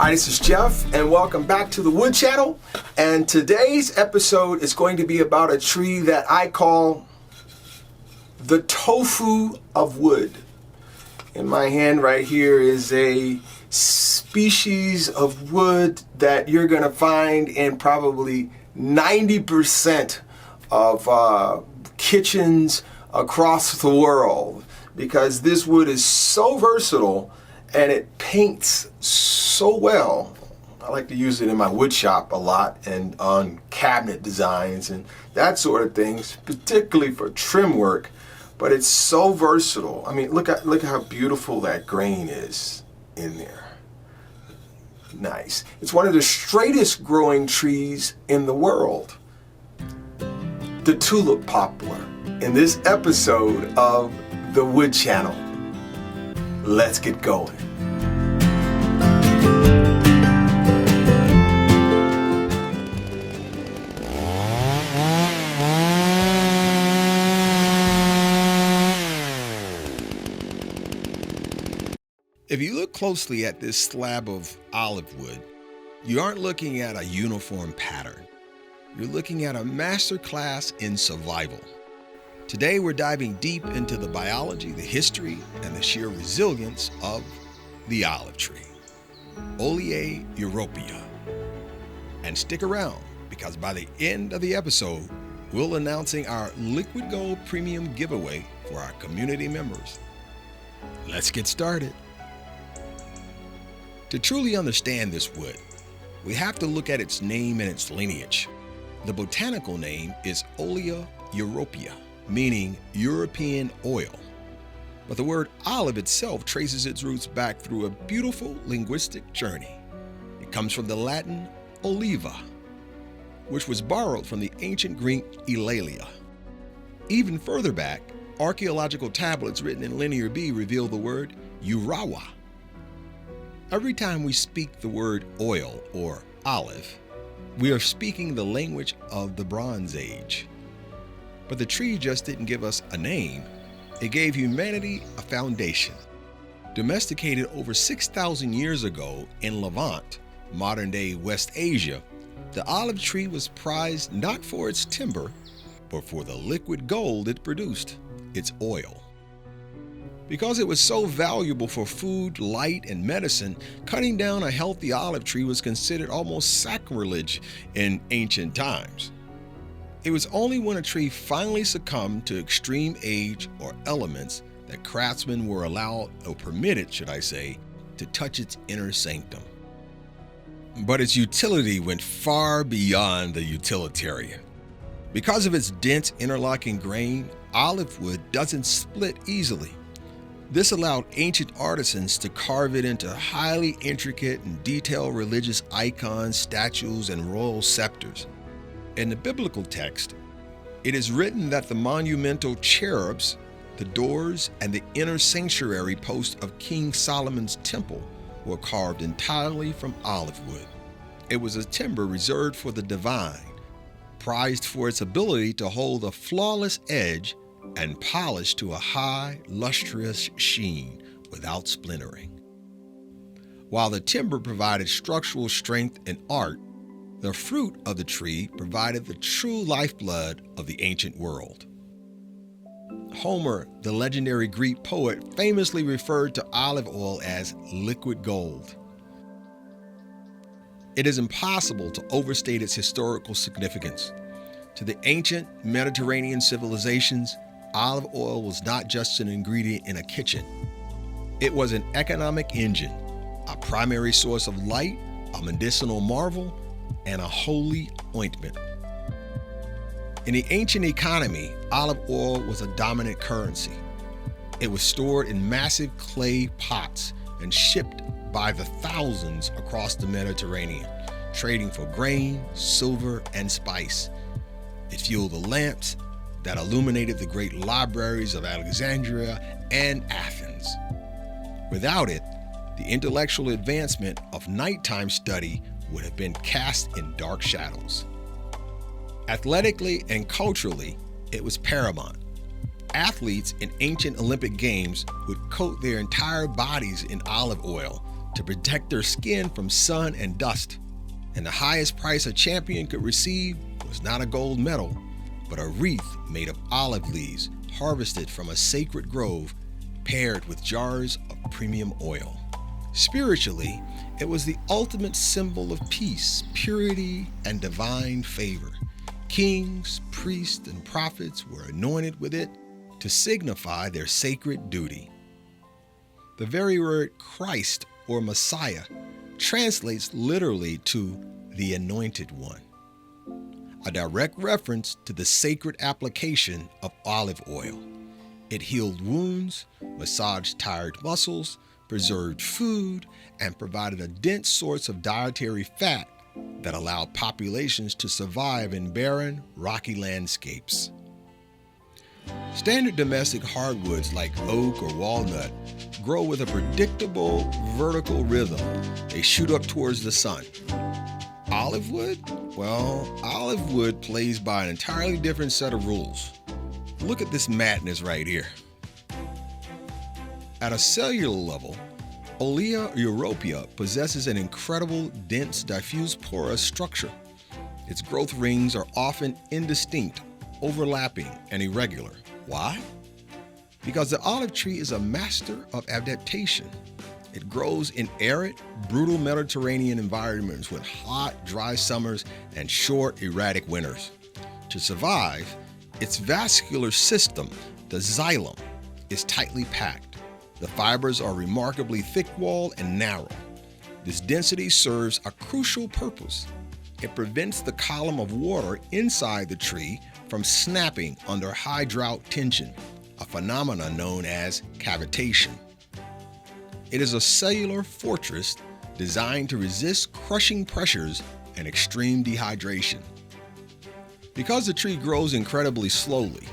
Hi, this is Jeff, and welcome back to the Wood Channel. And today's episode is going to be about a tree that I call the tofu of wood. In my hand right here is a species of wood that you're going to find in probably 90% of kitchens across the world, because this wood is so versatile and it paints so well. I like to use it in my wood shop a lot and on cabinet designs and that sort of things, particularly for trim work. But it's so versatile. I mean, look at how beautiful that grain is in there. Nice. It's one of the straightest growing trees in the world. The tulip poplar in this episode of the Wood Channel. Let's get going. If you look closely at this slab of olive wood, you aren't looking at a uniform pattern. You're looking at a masterclass in survival. Today we're diving deep into the biology, the history, and the sheer resilience of the olive tree, Olea Europaea. And stick around, because by the end of the episode, we'll announcing our Liquid Gold Premium giveaway for our community members. Let's get started. To truly understand this wood, we have to look at its name and its lineage. The botanical name is Olea Europaea, meaning European oil. But the word olive itself traces its roots back through a beautiful linguistic journey. It comes from the Latin oliva, which was borrowed from the ancient Greek eulalia. Even further back, archaeological tablets written in Linear B reveal the word urawa. Every time we speak the word oil or olive, we are speaking the language of the Bronze Age. But the tree just didn't give us a name, it gave humanity a foundation. Domesticated over 6,000 years ago in Levant, modern-day West Asia, the olive tree was prized not for its timber, but for the liquid gold it produced, its oil. Because it was so valuable for food, light, and medicine, cutting down a healthy olive tree was considered almost sacrilege in ancient times. It was only when a tree finally succumbed to extreme age or elements that craftsmen were allowed, or permitted, should I say, to touch its inner sanctum. But its utility went far beyond the utilitarian. Because of its dense interlocking grain, olive wood doesn't split easily. This allowed ancient artisans to carve it into highly intricate and detailed religious icons, statues, and royal scepters. In the biblical text, it is written that the monumental cherubs, the doors, and the inner sanctuary post of King Solomon's temple were carved entirely from olive wood. It was a timber reserved for the divine, prized for its ability to hold a flawless edge and polished to a high, lustrous sheen without splintering. While the timber provided structural strength and art, the fruit of the tree provided the true lifeblood of the ancient world. Homer, the legendary Greek poet, famously referred to olive oil as liquid gold. It is impossible to overstate its historical significance. To the ancient Mediterranean civilizations, olive oil was not just an ingredient in a kitchen. It was an economic engine, a primary source of light, a medicinal marvel, and a holy ointment. In the ancient economy, olive oil was a dominant currency. It was stored in massive clay pots and shipped by the thousands across the Mediterranean, trading for grain, silver, and spice. It fueled the lamps that illuminated the great libraries of Alexandria and Athens. Without it, the intellectual advancement of nighttime study would have been cast in dark shadows. Athletically and culturally, it was paramount. Athletes in ancient Olympic Games would coat their entire bodies in olive oil to protect their skin from sun and dust. And the highest price a champion could receive was not a gold medal, but a wreath made of olive leaves harvested from a sacred grove, paired with jars of premium oil. Spiritually, it was the ultimate symbol of peace, purity, and divine favor. Kings, priests, and prophets were anointed with it to signify their sacred duty. The very word Christ or Messiah translates literally to the Anointed One, a direct reference to the sacred application of olive oil. It healed wounds, massaged tired muscles, preserved food, and provided a dense source of dietary fat that allowed populations to survive in barren, rocky landscapes. Standard domestic hardwoods like oak or walnut grow with a predictable vertical rhythm. They shoot up towards the sun. Olive wood? Well, olive wood plays by an entirely different set of rules. Look at this madness right here. At a cellular level, Olea Europaea possesses an incredible, dense, diffuse porous structure. Its growth rings are often indistinct, overlapping, and irregular. Why? Because the olive tree is a master of adaptation. It grows in arid, brutal Mediterranean environments with hot, dry summers and short, erratic winters. To survive, its vascular system, the xylem, is tightly packed. The fibers are remarkably thick-walled and narrow. This density serves a crucial purpose. It prevents the column of water inside the tree from snapping under high drought tension, a phenomenon known as cavitation. It is a cellular fortress designed to resist crushing pressures and extreme dehydration. Because the tree grows incredibly slowly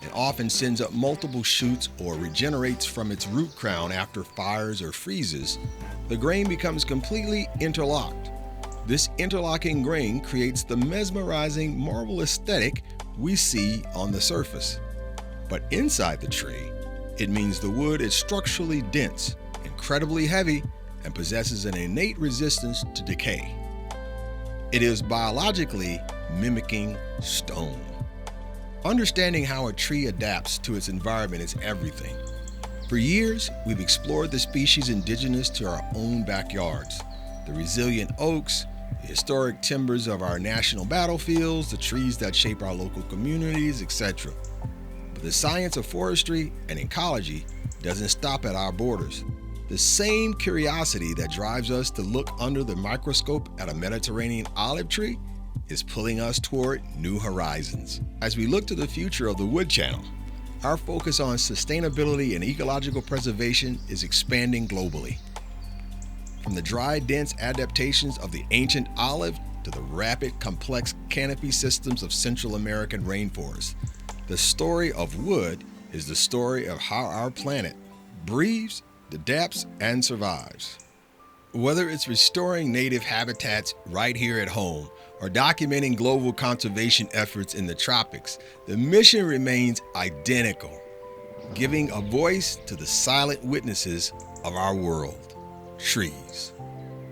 and often sends up multiple shoots or regenerates from its root crown after fires or freezes, the grain becomes completely interlocked. This interlocking grain creates the mesmerizing marble aesthetic we see on the surface. But inside the tree, it means the wood is structurally dense, incredibly heavy, and possesses an innate resistance to decay. It is biologically mimicking stone. Understanding how a tree adapts to its environment is everything. For years, we've explored the species indigenous to our own backyards, the resilient oaks, the historic timbers of our national battlefields, the trees that shape our local communities, etc. But the science of forestry and ecology doesn't stop at our borders. The same curiosity that drives us to look under the microscope at a Mediterranean olive tree is pulling us toward new horizons. As we look to the future of the wood channel, our focus on sustainability and ecological preservation is expanding globally. From the dry, dense adaptations of the ancient olive to the rapid, complex canopy systems of Central American rainforests, the story of wood is the story of how our planet breathes, adapts, and survives. Whether it's restoring native habitats right here at home or documenting global conservation efforts in the tropics, the mission remains identical: giving a voice to the silent witnesses of our world, trees.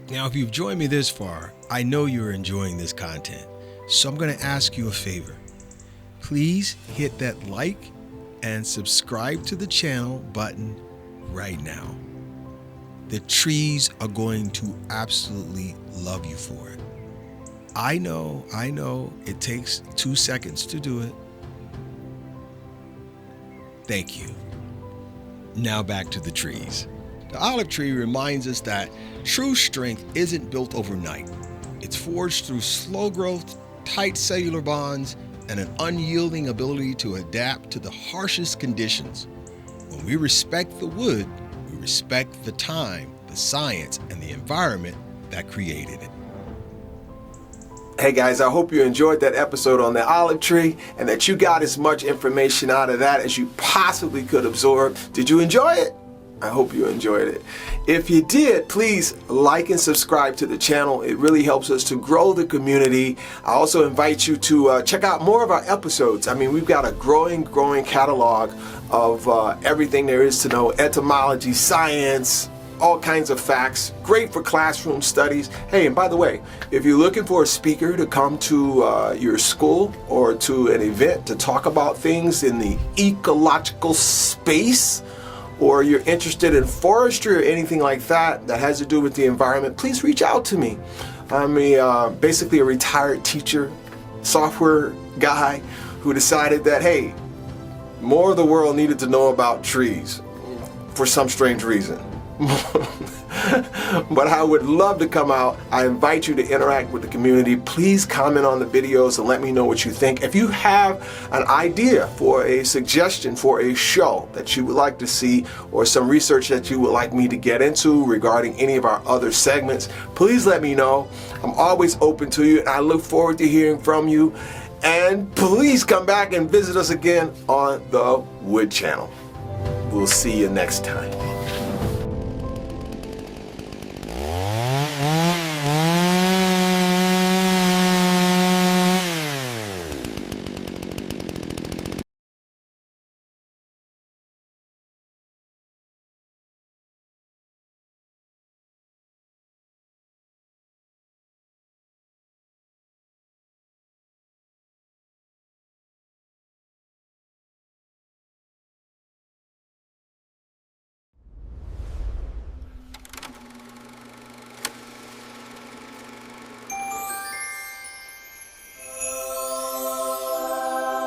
Now, if you've joined me this far, I know you're enjoying this content, so I'm going to ask you a favor. Please hit that like and subscribe to the channel button right now. The trees are going to absolutely love you for it. I know, it takes 2 seconds to do it. Thank you. Now back to the trees. The olive tree reminds us that true strength isn't built overnight. It's forged through slow growth, tight cellular bonds, and an unyielding ability to adapt to the harshest conditions. When we respect the wood, we respect the time, the science, and the environment that created it. Hey guys, I hope you enjoyed that episode on the olive tree and that you got as much information out of that as you possibly could absorb. Did you enjoy it? I hope you enjoyed it. If you did, please like and subscribe to the channel. It really helps us to grow the community. I also invite you to check out more of our episodes. I mean, we've got a growing catalog of everything there is to know: etymology, science, all kinds of facts, great for classroom studies. Hey, and by the way, if you're looking for a speaker to come to your school or to an event to talk about things in the ecological space, or you're interested in forestry or anything like that that has to do with the environment, please reach out to me. I'm basically a retired teacher, software guy who decided that, hey, more of the world needed to know about trees for some strange reason. But I would love to come out. I invite you to interact with the community. Please comment on the videos and let me know what you think. If you have an idea for a suggestion for a show that you would like to see, or some research that you would like me to get into regarding any of our other segments, please let me know. I'm always open to you, and I look forward to hearing from you. And please come back and visit us again on the Wood Channel. We'll see you next time.